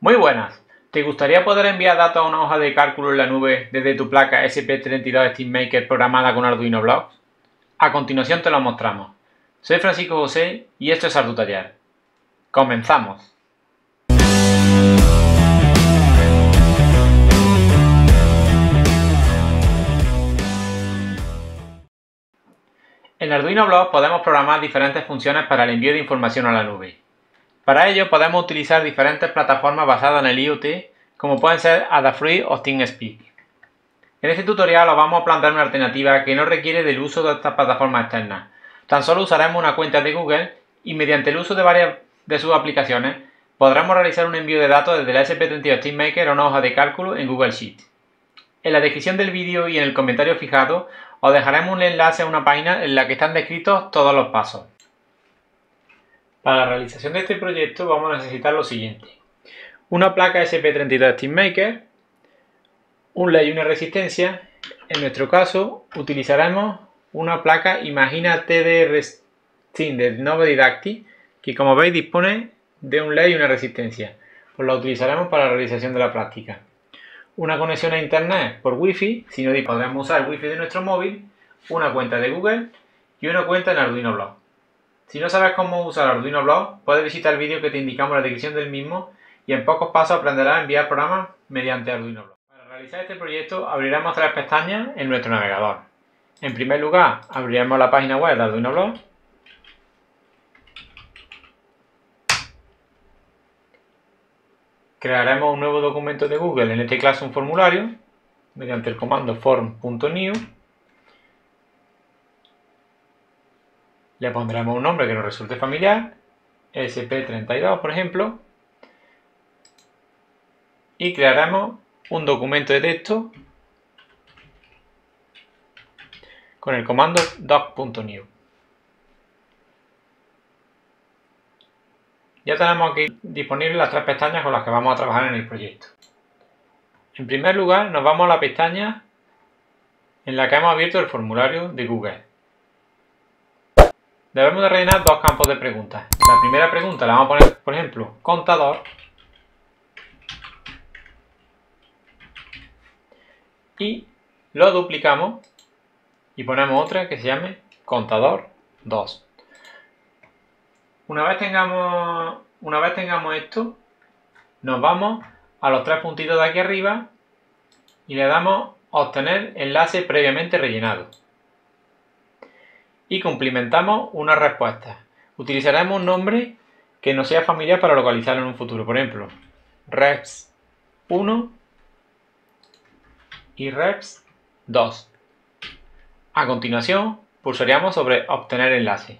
Muy buenas. ¿Te gustaría poder enviar datos a una hoja de cálculo en la nube desde tu placa SP32 SteamMaker programada con Arduino Blocks? A continuación te lo mostramos. Soy Francisco José y esto es ArduTaller. ¡Comenzamos! En Arduino Blocks podemos programar diferentes funciones para el envío de información a la nube. Para ello podemos utilizar diferentes plataformas basadas en el IoT, como pueden ser Adafruit o TeamSpeak. En este tutorial os vamos a plantear una alternativa que no requiere del uso de estas plataformas externas. Tan solo usaremos una cuenta de Google y mediante el uso de varias de sus aplicaciones podremos realizar un envío de datos desde la SP32 SteamMaker a una hoja de cálculo en Google Sheets. En la descripción del vídeo y en el comentario fijado os dejaremos un enlace a una página en la que están descritos todos los pasos. Para la realización de este proyecto vamos a necesitar lo siguiente: una placa SP32 SteamMaker, un LED y una resistencia. En nuestro caso utilizaremos una placa Imagina TDR Steam de Nova Didactic, que como veis dispone de un LED y una resistencia, pues la utilizaremos para la realización de la práctica. Una conexión a internet por Wi-Fi, si no podremos usar el Wi-Fi de nuestro móvil, una cuenta de Google y una cuenta en Arduino Blocks. Si no sabes cómo usar Arduino Blocks, puedes visitar el vídeo que te indicamos en la descripción del mismo y en pocos pasos aprenderás a enviar programas mediante Arduino Blocks. Para realizar este proyecto abriremos tres pestañas en nuestro navegador. En primer lugar, abriremos la página web de Arduino Blocks. Crearemos un nuevo documento de Google, en este caso un formulario, mediante el comando form.new. Le pondremos un nombre que nos resulte familiar, SP32 por ejemplo, y crearemos un documento de texto con el comando doc.new. Ya tenemos aquí disponibles las tres pestañas con las que vamos a trabajar en el proyecto. En primer lugar nos vamos a la pestaña en la que hemos abierto el formulario de Google. Debemos de rellenar dos campos de preguntas. La primera pregunta la vamos a poner, por ejemplo, contador. Y lo duplicamos y ponemos otra que se llame contador 2. Una vez tengamos esto, nos vamos a los tres puntitos de aquí arriba y le damos obtener enlace previamente rellenado. Y cumplimentamos una respuesta. Utilizaremos un nombre que nos sea familiar para localizarlo en un futuro. Por ejemplo, reps 1 y reps 2. A continuación, pulsaríamos sobre obtener enlace.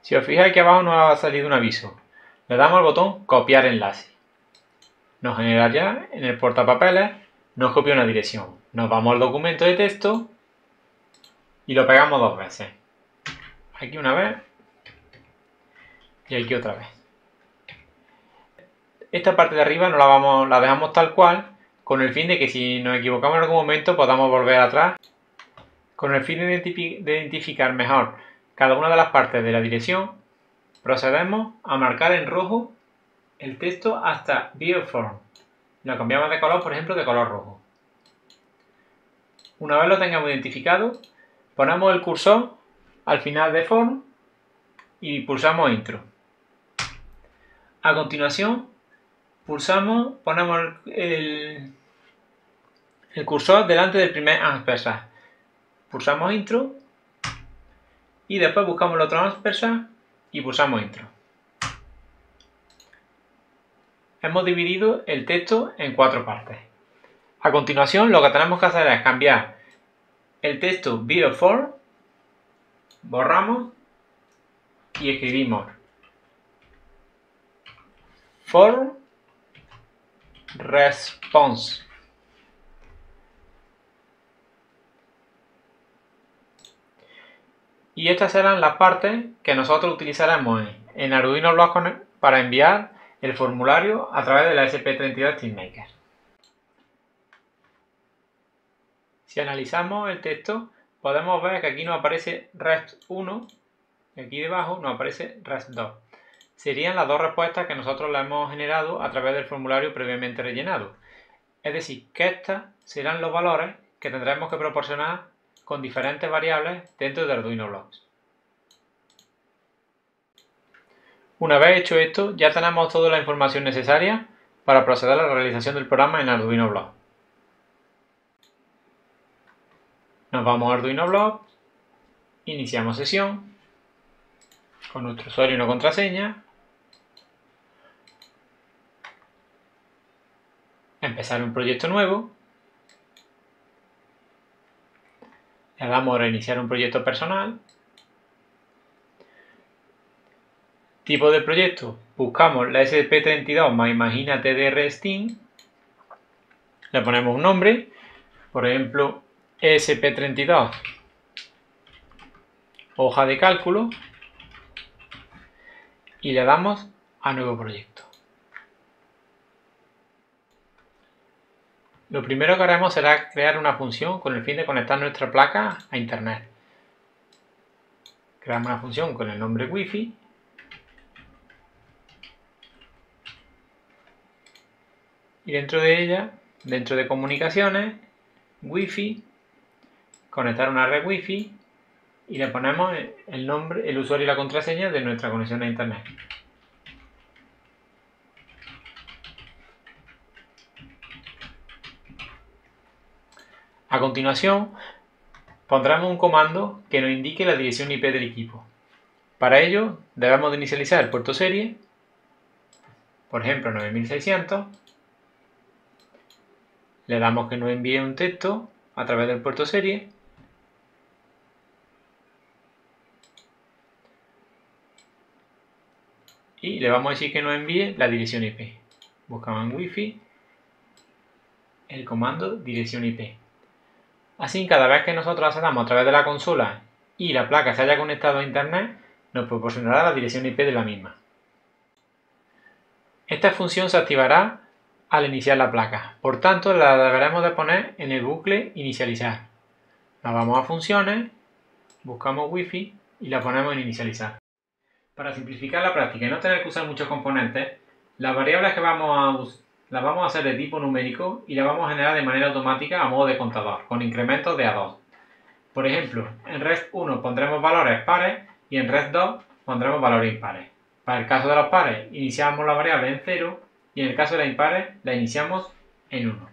Si os fijáis aquí abajo nos ha salido un aviso. Le damos al botón copiar enlace. Nos generará en el portapapeles, nos copia una dirección. Nos vamos al documento de texto y lo pegamos dos veces. Aquí una vez y aquí otra vez. Esta parte de arriba no la dejamos tal cual, con el fin de que si nos equivocamos en algún momento podamos volver atrás, con el fin de identificar mejor cada una de las partes de la dirección. Procedemos a marcar en rojo el texto hasta BioForm. Lo cambiamos de color, por ejemplo, de color rojo. Una vez lo tengamos identificado, ponemos el cursor al final de Form y pulsamos Intro. A continuación, ponemos el cursor delante del primer ampersand. Pulsamos Intro y después buscamos el otro ampersand y pulsamos Intro. Hemos dividido el texto en 4 partes. A continuación, lo que tenemos que hacer es cambiar el texto BioForm, borramos y escribimos form response. Y estas serán las partes que nosotros utilizaremos en Arduino Blocks para enviar el formulario a través de la SP32 SteamMaker. Si analizamos el texto, podemos ver que aquí nos aparece REST 1 y aquí debajo nos aparece REST 2. Serían las dos respuestas que nosotros le hemos generado a través del formulario previamente rellenado. Es decir, que estos serán los valores que tendremos que proporcionar con diferentes variables dentro de Arduino Blocks. Una vez hecho esto, ya tenemos toda la información necesaria para proceder a la realización del programa en Arduino Blocks. Nos vamos a Arduino Blocks, iniciamos sesión con nuestro usuario y una contraseña, empezar un proyecto nuevo, le damos a reiniciar un proyecto personal, tipo de proyecto, buscamos la ESP32 más Imagina TDR Steam, le ponemos un nombre, por ejemplo ESP32 hoja de cálculo y le damos a nuevo proyecto. Lo primero que haremos será crear una función con el fin de conectar nuestra placa a internet. Creamos una función con el nombre Wi-Fi y dentro de ella, dentro de comunicaciones, Wi-Fi, conectar una red Wi-Fi y le ponemos el nombre, el usuario y la contraseña de nuestra conexión a internet. A continuación, pondremos un comando que nos indique la dirección IP del equipo. Para ello, debemos de inicializar el puerto serie, por ejemplo 9600, le damos que nos envíe un texto a través del puerto serie y le vamos a decir que nos envíe la dirección IP. Buscamos en Wi-Fi el comando dirección IP. Así, cada vez que nosotros accedamos a través de la consola y la placa se haya conectado a internet, nos proporcionará la dirección IP de la misma. Esta función se activará al iniciar la placa, por tanto la deberemos de poner en el bucle inicializar. Nos vamos a funciones, buscamos Wi-Fi y la ponemos en inicializar. Para simplificar la práctica y no tener que usar muchos componentes, las variables que las vamos a hacer de tipo numérico y las vamos a generar de manera automática a modo de contador, con incrementos de A2. Por ejemplo, en REST 1 pondremos valores pares y en REST 2 pondremos valores impares. Para el caso de los pares, iniciamos la variable en 0 y en el caso de las impares, la iniciamos en 1.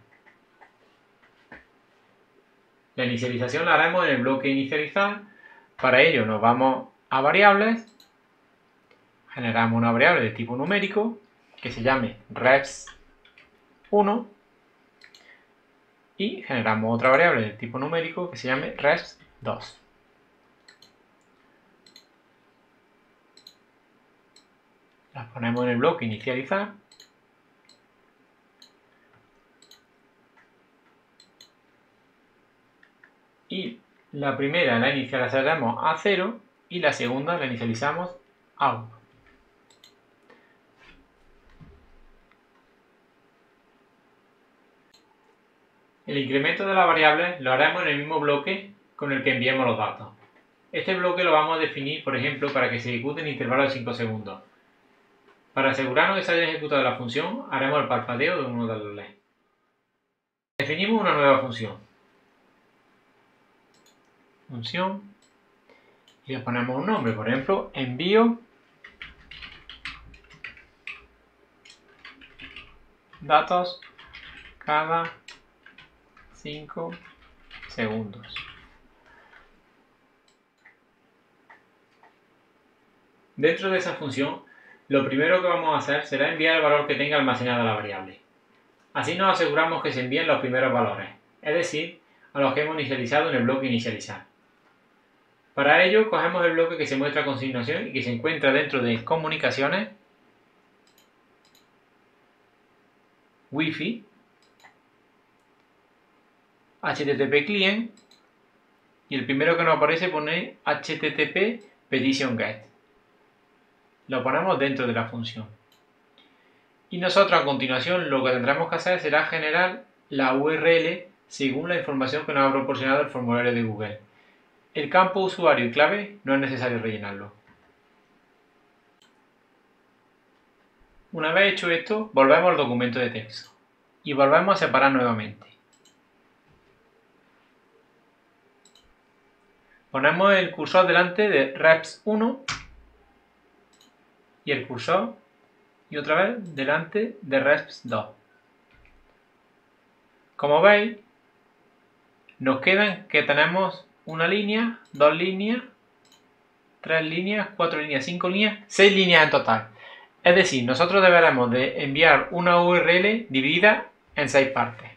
La inicialización la haremos en el bloque inicializar. Para ello nos vamos a variables, generamos una variable de tipo numérico que se llame REST1 y generamos otra variable de tipo numérico que se llame REST2. Las ponemos en el bloque inicializar y la primera la inicializaremos a 0 y la segunda la inicializamos a 1. El incremento de la variable lo haremos en el mismo bloque con el que enviemos los datos. Este bloque lo vamos a definir, por ejemplo, para que se ejecute en intervalos de 5 segundos. Para asegurarnos que se haya ejecutado la función, haremos el parpadeo de uno de los LEDs. Definimos una nueva función. Y le ponemos un nombre, por ejemplo, envío datos cada 5 segundos. Dentro de esa función, lo primero que vamos a hacer será enviar el valor que tenga almacenada la variable. Así nos aseguramos que se envíen los primeros valores, es decir, a los que hemos inicializado en el bloque inicializar. Para ello, cogemos el bloque que se muestra a continuación y que se encuentra dentro de comunicaciones, Wi-Fi, HTTP client y el primero que nos aparece pone HTTP petition get. Lo ponemos dentro de la función. Y nosotros a continuación lo que tendremos que hacer será generar la URL según la información que nos ha proporcionado el formulario de Google. El campo usuario y clave no es necesario rellenarlo. Una vez hecho esto, volvemos al documento de texto y volvemos a separar nuevamente. Ponemos el cursor delante de reps1 y el cursor y otra vez delante de reps2. Como veis, nos quedan que tenemos una línea, 2 líneas, 3 líneas, 4 líneas, 5 líneas, 6 líneas en total. Es decir, nosotros deberemos de enviar una URL dividida en 6 partes.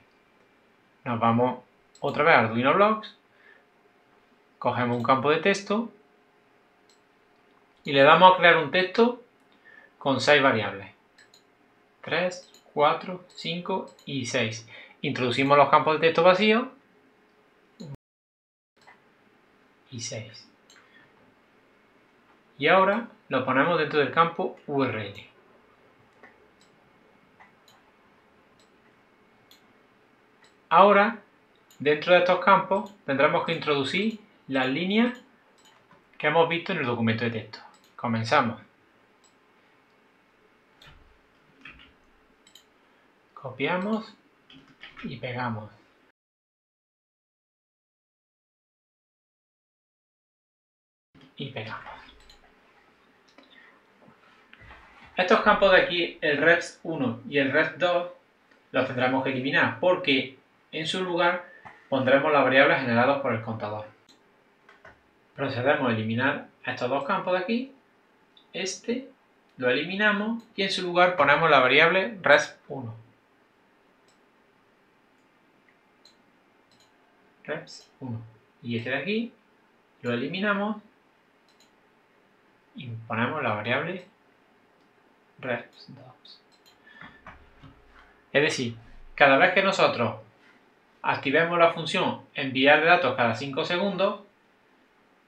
Nos vamos otra vez a Arduino Blocks, cogemos un campo de texto y le damos a crear un texto con 6 variables. 3, 4, 5 y 6. Introducimos los campos de texto vacíos y 6. Y ahora lo ponemos dentro del campo URL. Ahora, dentro de estos campos, tendremos que introducir las líneas que hemos visto en el documento de texto. Comenzamos. Copiamos y pegamos. Y pegamos. Estos campos de aquí, el reps1 y el reps2, los tendremos que eliminar porque en su lugar pondremos las variables generadas por el contador. Procedemos a eliminar estos dos campos de aquí. Este lo eliminamos y en su lugar ponemos la variable reps1. Reps1. Y este de aquí lo eliminamos y ponemos la variable reps2. Es decir, cada vez que nosotros activemos la función enviar datos cada 5 segundos,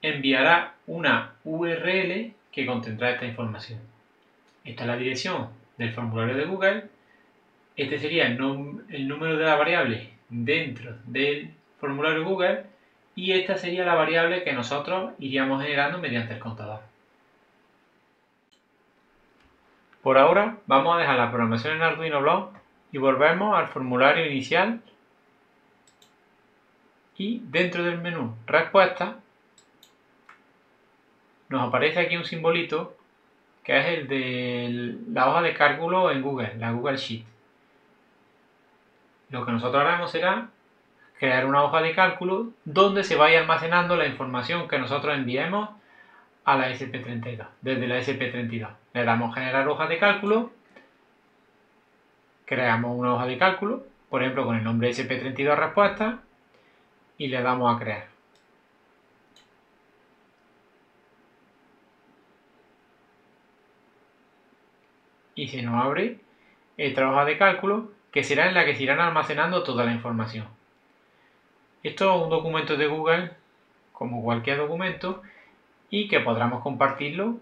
enviará una URL que contendrá esta información. Esta es la dirección del formulario de Google. Este sería el número de la variable dentro del formulario Google y esta sería la variable que nosotros iríamos generando mediante el contador. Por ahora vamos a dejar la programación en Arduino Block y volvemos al formulario inicial y dentro del menú Respuestas nos aparece aquí un simbolito que es el de la hoja de cálculo en Google, la Google Sheet. Lo que nosotros haremos será crear una hoja de cálculo donde se vaya almacenando la información que nosotros enviemos a la SP32, desde la SP32. Le damos generar hoja de cálculo, creamos una hoja de cálculo, por ejemplo con el nombre SP32 respuesta y le damos a crear. Y se nos abre esta hoja de cálculo que será en la que se irán almacenando toda la información. Esto es un documento de Google como cualquier documento y que podremos compartirlo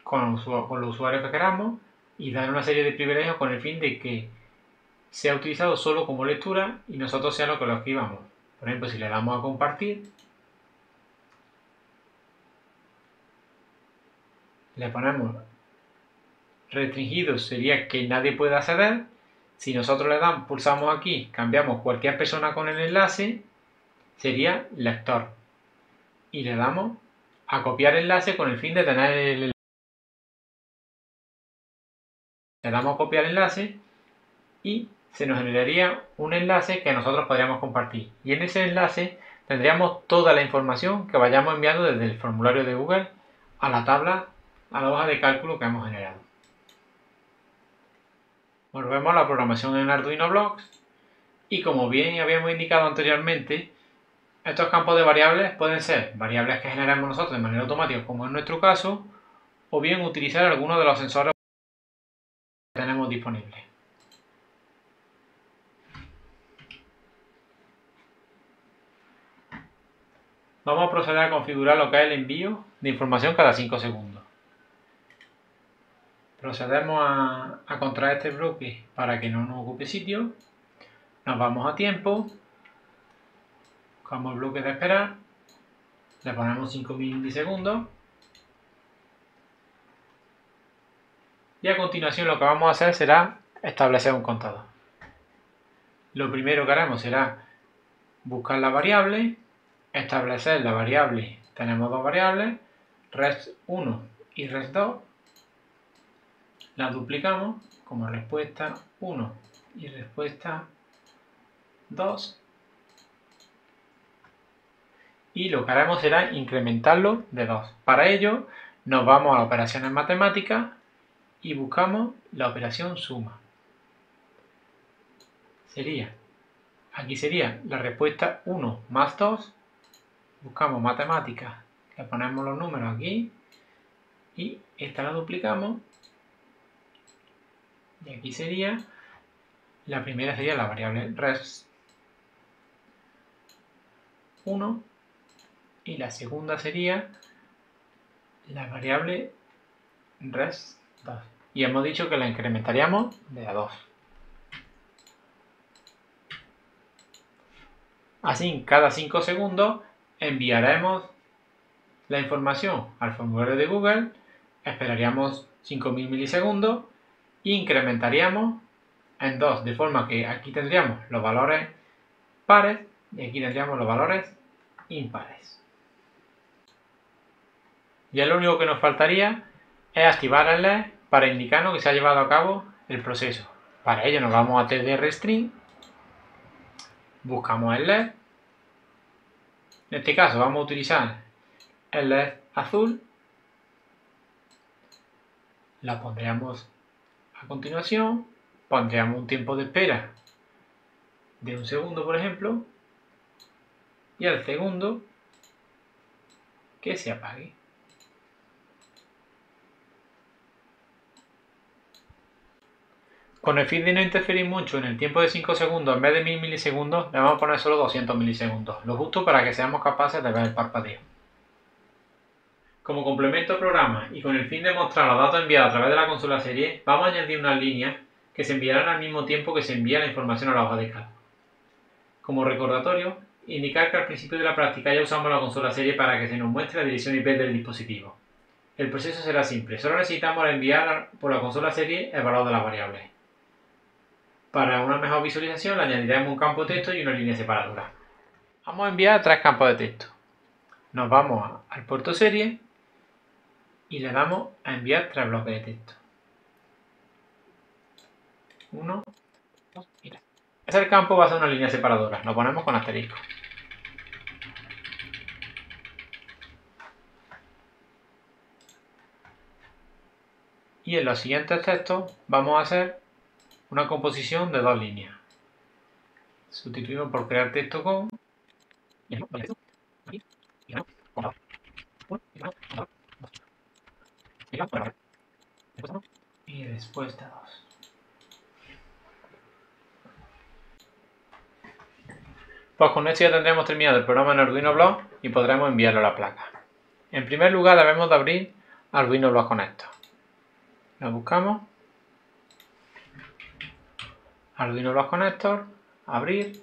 con los usuarios que queramos y dar una serie de privilegios con el fin de que sea utilizado solo como lectura y nosotros sea lo que lo escribamos. Por ejemplo, si le damos a compartir, le ponemos restringido, sería que nadie pueda acceder. Si nosotros le damos, pulsamos aquí, cambiamos cualquier persona con el enlace, sería lector. Y le damos a copiar enlace con el fin de tener el enlace. Le damos a copiar enlace y se nos generaría un enlace que nosotros podríamos compartir. Y en ese enlace tendríamos toda la información que vayamos enviando desde el formulario de Google a la tabla, a la hoja de cálculo que hemos generado. Volvemos a la programación en Arduino Blocks y como bien habíamos indicado anteriormente, estos campos de variables pueden ser variables que generamos nosotros de manera automática como en nuestro caso o bien utilizar alguno de los sensores que tenemos disponibles. Vamos a proceder a configurar lo que es el envío de información cada 5 segundos. Procedemos a contraer este bloque para que no nos ocupe sitio. Nos vamos a tiempo, buscamos el bloque de esperar Le ponemos 5000 milisegundos. Y a continuación lo que vamos a hacer será establecer un contador. Lo primero que haremos será buscar la variable, establecer la variable. Tenemos dos variables, res1 y res2. Las duplicamos como respuesta 1 y respuesta 2. Y lo que haremos será incrementarlo de 2. Para ello nos vamos a operaciones matemáticas y buscamos la operación suma. Aquí sería la respuesta 1 más 2. Buscamos matemáticas, le ponemos los números aquí y esta la duplicamos. Y aquí sería, la primera sería la variable res1 y la segunda sería la variable res2. Y hemos dicho que la incrementaríamos de a 2. Así, cada 5 segundos enviaremos la información al formulario de Google, esperaríamos 5000 milisegundos e incrementaríamos en 2, de forma que aquí tendríamos los valores pares y aquí tendríamos los valores impares. Ya lo único que nos faltaría es activar el LED para indicarnos que se ha llevado a cabo el proceso. Para ello nos vamos a TDRString, buscamos el LED. En este caso vamos a utilizar el LED azul. La pondríamos a continuación, pondríamos un tiempo de espera de 1 segundo, por ejemplo, y al segundo que se apague. Con el fin de no interferir mucho en el tiempo de 5 segundos, en vez de 1000 milisegundos, le vamos a poner solo 200 milisegundos, lo justo para que seamos capaces de ver el parpadeo. Como complemento al programa y con el fin de mostrar los datos enviados a través de la consola serie, vamos a añadir unas líneas que se enviarán al mismo tiempo que se envía la información a la hoja de cálculo. Como recordatorio, indicar que al principio de la práctica ya usamos la consola serie para que se nos muestre la dirección IP del dispositivo. El proceso será simple, solo necesitamos enviar por la consola serie el valor de las variables. Para una mejor visualización le añadiremos un campo de texto y una línea separadora. Vamos a enviar 3 campos de texto. Nos vamos al puerto serie y le damos a enviar 3 bloques de texto. 1, 2 y 3. Ese campo va a ser una línea separadora. Lo ponemos con asterisco. Y en los siguientes textos vamos a hacer una composición de 2 líneas. Sustituimos por crear texto con y respuesta 2. Pues con esto ya tendremos terminado el programa en Arduino Block y podremos enviarlo a la placa. En primer lugar debemos de abrir Arduino Block Connector. Lo buscamos. Arduino Block Connector, abrir.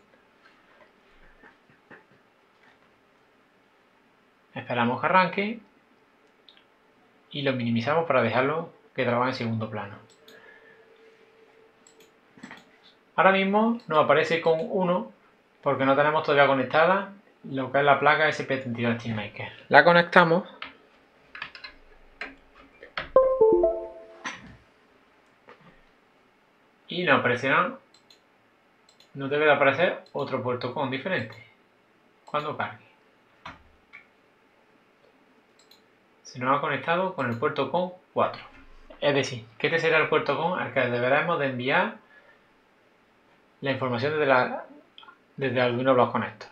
Esperamos que arranque y lo minimizamos para dejarlo que trabaje en segundo plano. Ahora mismo nos aparece con 1 porque no tenemos todavía conectada lo que es la placa SP32 SteamMaker. La conectamos y nos debe de aparecer otro puerto con diferente cuando cargue. Se nos ha conectado con el puerto con 4. Es decir, que este será el puerto con al que deberemos de enviar la información desde Arduino Block Connector.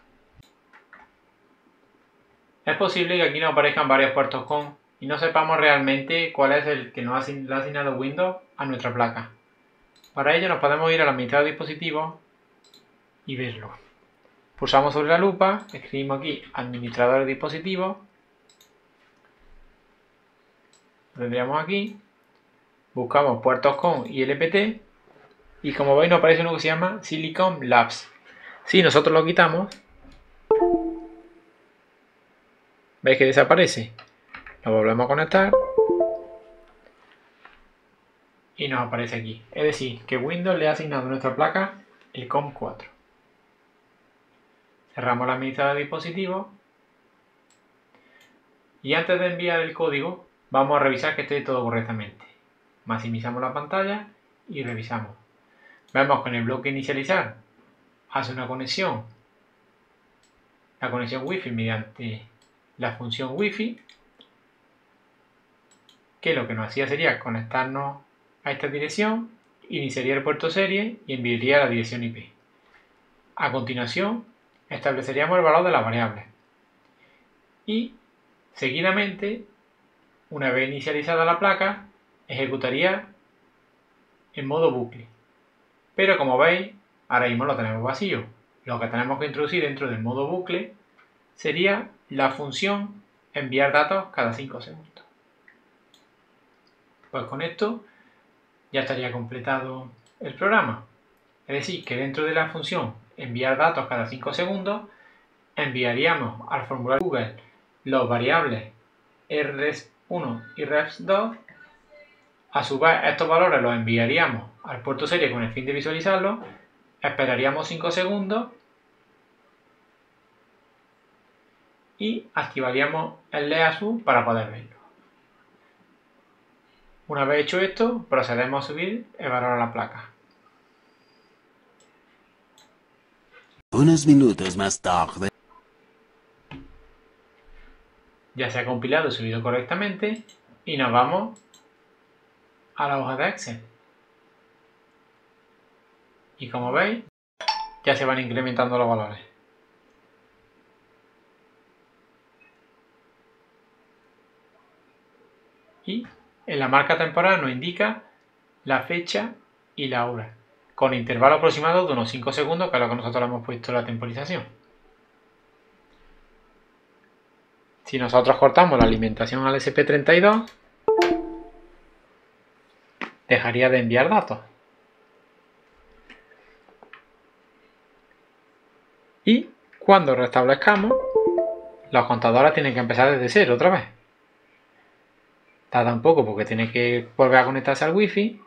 Es posible que aquí nos aparezcan varios puertos con y no sepamos realmente cuál es el que nos ha asignado Windows a nuestra placa. Para ello nos podemos ir al administrador de dispositivos y verlo. Pulsamos sobre la lupa, escribimos aquí administrador de dispositivos, lo tendríamos aquí, buscamos puertos con y LPT y como veis nos aparece uno que se llama Silicon Labs. Si nosotros lo quitamos, ¿Veis que desaparece? Lo volvemos a conectar y nos aparece aquí. Es decir, que Windows le ha asignado a nuestra placa el COM4. Cerramos la administrador de dispositivos y antes de enviar el código vamos a revisar que esté todo correctamente. Maximizamos la pantalla y revisamos. Vemos que en el bloque inicializar hace una conexión, la conexión Wi-Fi mediante la función Wi-Fi, que lo que nos hacía sería conectarnos a esta dirección, iniciaría el puerto serie y enviaría la dirección IP. A continuación, estableceríamos el valor de las variables y seguidamente, una vez inicializada la placa, ejecutaría en modo bucle. Pero como veis, ahora mismo lo tenemos vacío. Lo que tenemos que introducir dentro del modo bucle sería la función enviar datos cada 5 segundos. Pues con esto ya estaría completado el programa. Es decir, que dentro de la función enviar datos cada 5 segundos enviaríamos al formulario Google los variables RESP1 y RESP2. A su vez, estos valores los enviaríamos al puerto serie con el fin de visualizarlos, esperaríamos 5 segundos y activaríamos el LED azul para poder verlo. Una vez hecho esto, procedemos a subir el valor a la placa. Unos minutos más tarde. Ya se ha compilado y subido correctamente y nos vamos a la hoja de Excel. Y como veis, ya se van incrementando los valores. Y en la marca temporal nos indica la fecha y la hora, con intervalo aproximado de unos 5 segundos, que es lo que nosotros hemos puesto la temporización. Si nosotros cortamos la alimentación al ESP32, dejaría de enviar datos. Y cuando restablezcamos, los contadores tienen que empezar desde cero otra vez. Tarda un poco porque tiene que volver a conectarse al Wi-Fi.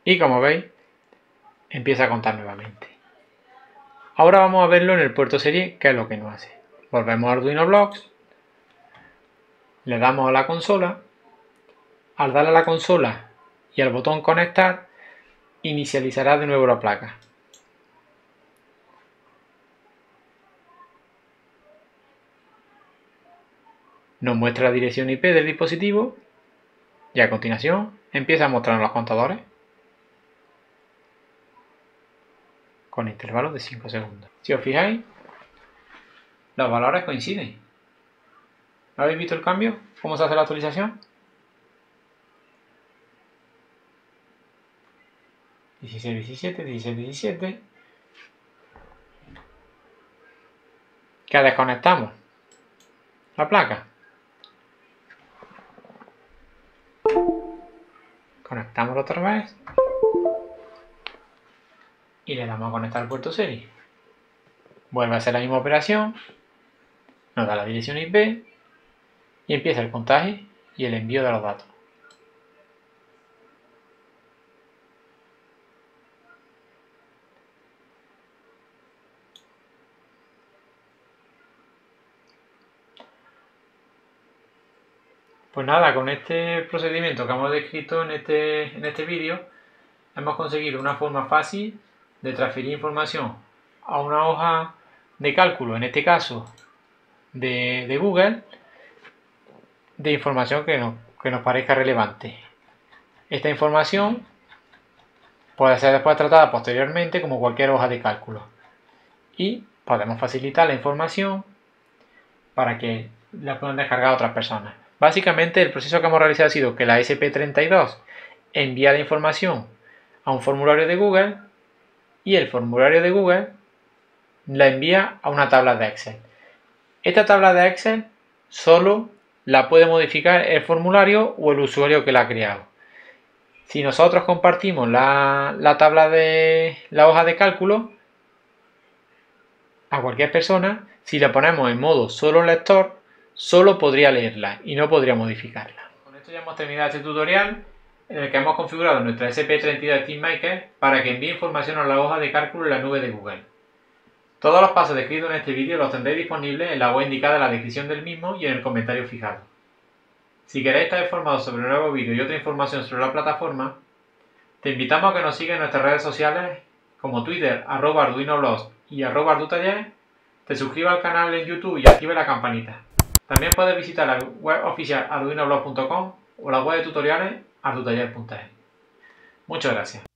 Y como veis, empieza a contar nuevamente. Ahora vamos a verlo en el puerto serie, qué es lo que nos hace. Volvemos a Arduino Blocks, le damos a la consola. Al darle a la consola y al botón conectar, inicializará de nuevo la placa. Nos muestra la dirección IP del dispositivo y a continuación empieza a mostrarnos los contadores con intervalos de 5 segundos. Si os fijáis, los valores coinciden. ¿No habéis visto el cambio? ¿Cómo se hace la actualización? 16, 17, 16, 17. ¿Qué desconectamos? La placa. Conectamos otra vez. Y le damos a conectar al puerto serie. Vuelve a hacer la misma operación. Nos da la dirección IP. Y empieza el contaje y el envío de los datos. Pues nada, con este procedimiento que hemos descrito en este vídeo, hemos conseguido una forma fácil de transferir información a una hoja de cálculo, en este caso de Google, de información que nos parezca relevante. Esta información puede ser después tratada posteriormente como cualquier hoja de cálculo y podemos facilitar la información para que la puedan descargar otras personas. Básicamente el proceso que hemos realizado ha sido que la ESP32 envía la información a un formulario de Google y el formulario de Google la envía a una tabla de Excel. Esta tabla de Excel solo la puede modificar el formulario o el usuario que la ha creado. Si nosotros compartimos la tabla de la hoja de cálculo, a cualquier persona, si la ponemos en modo solo lector, solo podría leerla y no podría modificarla. Con esto ya hemos terminado este tutorial en el que hemos configurado nuestra SP32 TeamMaker para que envíe información a la hoja de cálculo en la nube de Google. Todos los pasos descritos en este vídeo los tendréis disponibles en la web indicada en la descripción del mismo y en el comentario fijado. Si queréis estar informados sobre un nuevo vídeo y otra información sobre la plataforma, te invitamos a que nos sigas en nuestras redes sociales como Twitter, @ArduinoBlogs y @ArduTaller, te suscribas al canal en YouTube y active la campanita. También puedes visitar la web oficial arduinoblog.com o la web de tutoriales ardutaller.es. Muchas gracias.